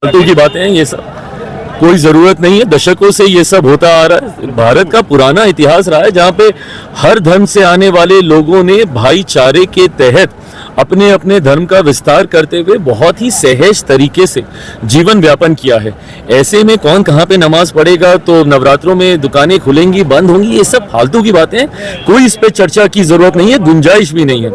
फालतू की बातें हैं ये सब, कोई जरूरत नहीं है। दशकों से ये सब होता आ रहा है। भारत का पुराना इतिहास रहा है जहाँ पे हर धर्म से आने वाले लोगों ने भाईचारे के तहत अपने अपने धर्म का विस्तार करते हुए बहुत ही सहज तरीके से जीवन व्यापन किया है। ऐसे में कौन कहाँ पे नमाज पढ़ेगा, तो नवरात्रों में दुकानें खुलेंगी बंद होंगी, ये सब फालतू की बातें हैं। कोई इस पे चर्चा की जरूरत नहीं है, गुंजाइश भी नहीं है।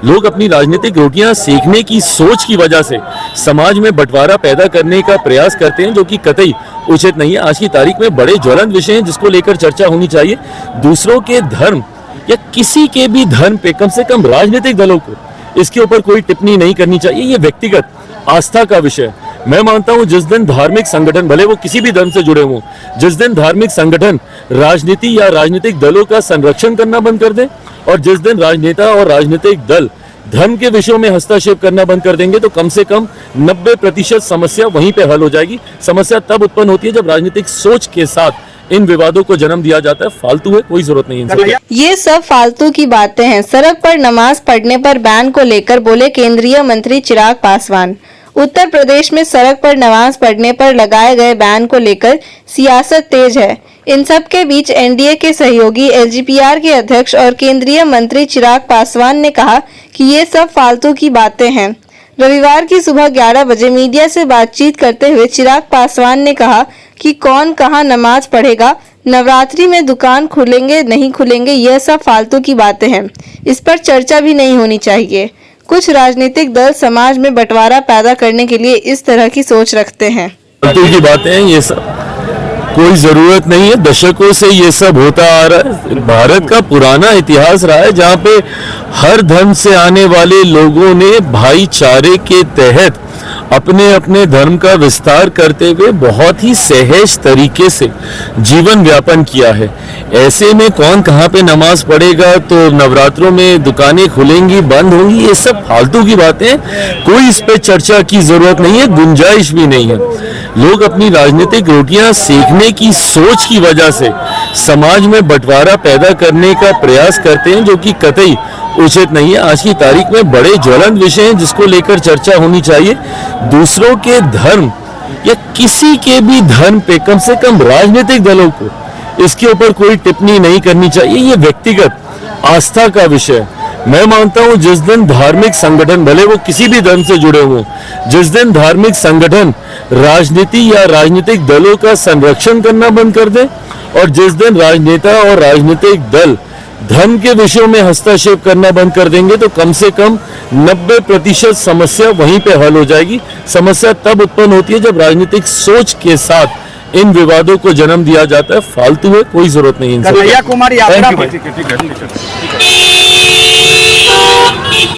लोग अपनी राजनीतिक रोटियां सेकने की सोच की वजह से समाज में बंटवारा पैदा करने का प्रयास करते हैं, जो कि कतई उचित नहीं है। आज की तारीख में बड़े ज्वलंत विषय हैं जिसको लेकर चर्चा होनी चाहिए। दूसरों के धर्म या किसी के भी धर्म पे कम से कम राजनीतिक दलों को इसके ऊपर कोई टिप्पणी नहीं करनी चाहिए। ये व्यक्तिगत आस्था का विषय है। मैं मानता हूं जिस दिन धार्मिक संगठन, भले वो किसी भी धर्म से जुड़े हों, जिस दिन धार्मिक संगठन राजनीति या राजनीतिक दलों का संरक्षण करना बंद कर दें और जिस दिन राजनेता और राजनीतिक दल धर्म के विषयों में हस्तक्षेप करना बंद कर देंगे, तो कम से कम 90% समस्या वहीं पे हल हो जाएगी। समस्या तब उत्पन्न होती है जब राजनीतिक सोच के साथ इन विवादों को जन्म दिया जाता है। फालतू है, कोई जरूरत नहीं इनसे। ये सब फालतू की बातें हैं। सड़क पर नमाज पढ़ने पर बैन को लेकर बोले केंद्रीय मंत्री चिराग पासवान। उत्तर प्रदेश में सड़क पर नमाज पढ़ने पर लगाए गए बैन को लेकर सियासत तेज है। इन सब के बीच एनडीए के सहयोगी एलजीपीआर के अध्यक्ष और केंद्रीय मंत्री चिराग पासवान ने कहा कि ये सब फालतू की बातें हैं। रविवार की सुबह 11 बजे मीडिया से बातचीत करते हुए चिराग पासवान ने कहा कि कौन कहां नमाज पढ़ेगा, नवरात्रि में दुकान खुलेंगे नहीं खुलेंगे, यह सब फालतू की बातें हैं। इस पर चर्चा भी नहीं होनी चाहिए। कुछ राजनीतिक दल समाज में बंटवारा पैदा करने के लिए इस तरह की सोच रखते हैं। फालतू की बातें हैं ये सब, कोई जरूरत नहीं है। दशकों से ये सब होता आ रहा है। भारत का पुराना इतिहास रहा है जहाँ पे हर धर्म से आने वाले लोगों ने भाईचारे के तहत अपने अपने धर्म का विस्तार करते हुए बहुत ही सहज तरीके से जीवन व्यापन किया है। ऐसे में कौन कहाँ पे नमाज पढ़ेगा, तो नवरात्रों में दुकानें खुलेंगी बंद होंगी, ये सब फालतू की बातें हैं। कोई इस पे चर्चा की जरूरत नहीं है, गुंजाइश भी नहीं है। लोग अपनी राजनीतिक रोटियां सेकने की सोच की वजह से समाज में बंटवारा पैदा करने का प्रयास करते हैं, जो कि कतई उचित नहीं है। आज की तारीख में बड़े ज्वलंत विषय हैं जिसको लेकर चर्चा होनी चाहिए। दूसरों के धर्म या किसी के भी धर्म पे कम से कम राजनीतिक दलों को इसके ऊपर कोई टिप्पणी नहीं करनी चाहिए। ये व्यक्तिगत आस्था का विषय है। मैं मानता हूं जिस दिन धार्मिक संगठन, भले वो किसी भी धर्म से जुड़े हों, जिस दिन धार्मिक संगठन राजनीति या राजनीतिक दलों का संरक्षण करना बंद कर दें और जिस दिन राजनेता और राजनीतिक दल धर्म के विषयों में हस्तक्षेप करना बंद कर देंगे, तो कम से कम 90% समस्या वहीं पे हल हो जाएगी। समस्या तब उत्पन्न होती है जब राजनीतिक सोच के साथ इन विवादों को जन्म दिया जाता है। फालतू है, कोई जरूरत नहीं इनसे। कन्हैया कुमार यात्रा